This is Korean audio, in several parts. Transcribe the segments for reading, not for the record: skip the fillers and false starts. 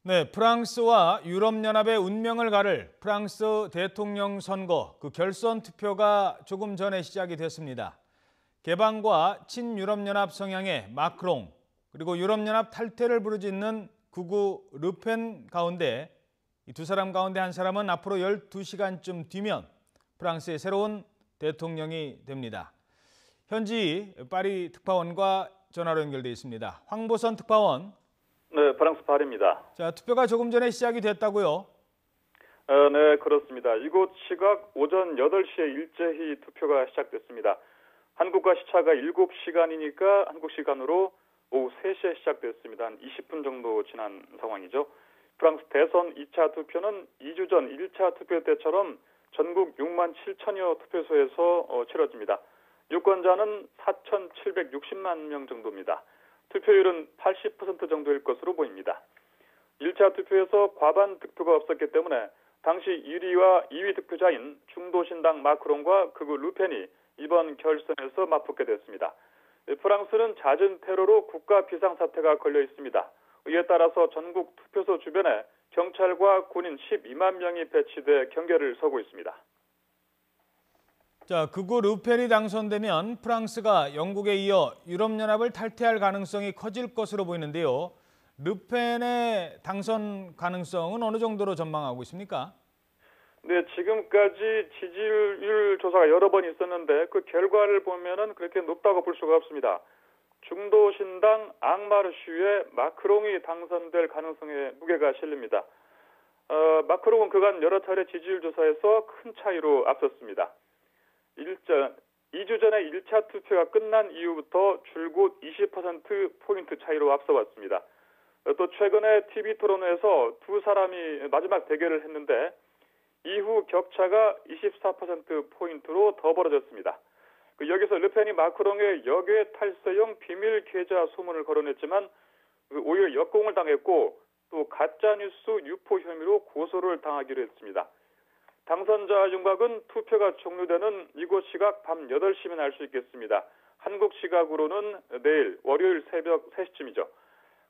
네, 프랑스와 유럽연합의 운명을 가를 프랑스 대통령 선거 그 결선 투표가 조금 전에 시작이 됐습니다. 개방과 친유럽연합 성향의 마크롱, 그리고 유럽연합 탈퇴를 부르짖는 극우 르펜 가운데 이 두 사람 가운데 한 사람은 앞으로 12시간쯤 뒤면 프랑스의 새로운 대통령이 됩니다. 현지 파리 특파원과 전화로 연결돼 있습니다. 황보선 특파원. 네, 프랑스 파리입니다. 자, 투표가 조금 전에 시작이 됐다고요? 네, 그렇습니다. 이곳 시각 오전 8시에 일제히 투표가 시작됐습니다. 한국과 시차가 7시간이니까 한국 시간으로 오후 3시에 시작됐습니다. 한 20분 정도 지난 상황이죠. 프랑스 대선 2차 투표는 2주 전 1차 투표 때처럼 전국 6만 7천여 투표소에서 치러집니다. 유권자는 4,760만 명 정도입니다. 투표율은 80% 정도일 것으로 보입니다. 1차 투표에서 과반 득표가 없었기 때문에 당시 1위와 2위 득표자인 중도신당 마크롱과 극우 르펜이 이번 결선에서 맞붙게 됐습니다. 프랑스는 잦은 테러로 국가 비상사태가 걸려 있습니다. 이에 따라서 전국 투표소 주변에 경찰과 군인 12만 명이 배치돼 경계를 서고 있습니다. 자, 극우 르펜이 당선되면 프랑스가 영국에 이어 유럽연합을 탈퇴할 가능성이 커질 것으로 보이는데요. 르펜의 당선 가능성은 어느 정도로 전망하고 있습니까? 네, 지금까지 지지율 조사가 여러 번 있었는데 그 결과를 보면은 그렇게 높다고 볼 수가 없습니다. 중도신당 앙마르슈의 마크롱이 당선될 가능성에 무게가 실립니다. 마크롱은 그간 여러 차례 지지율 조사에서 큰 차이로 앞섰습니다. 2주 전에 1차 투표가 끝난 이후부터 줄곧 20%포인트 차이로 앞서왔습니다. 또 최근에 TV 토론회에서 두 사람이 마지막 대결을 했는데 이후 격차가 24%포인트로 더 벌어졌습니다. 여기서 르펜이 마크롱의 역외 탈세용 비밀 계좌 소문을 거론했지만 오히려 역공을 당했고 또 가짜뉴스 유포 혐의로 고소를 당하기로 했습니다. 당선자 윤곽은 투표가 종료되는 이곳 시각 밤 8시면 알 수 있겠습니다. 한국 시각으로는 내일 월요일 새벽 3시쯤이죠.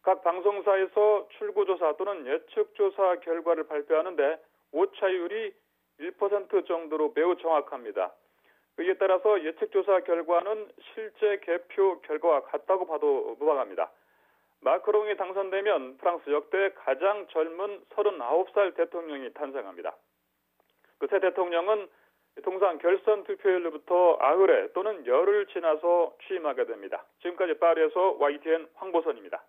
각 방송사에서 출구조사 또는 예측조사 결과를 발표하는데 오차율이 1% 정도로 매우 정확합니다. 이에 따라서 예측조사 결과는 실제 개표 결과와 같다고 봐도 무방합니다. 마크롱이 당선되면 프랑스 역대 가장 젊은 39살 대통령이 탄생합니다. 새 대통령은 통상 결선 투표일로부터 나흘에 또는 열흘 지나서 취임하게 됩니다. 지금까지 파리에서 YTN 황보선입니다.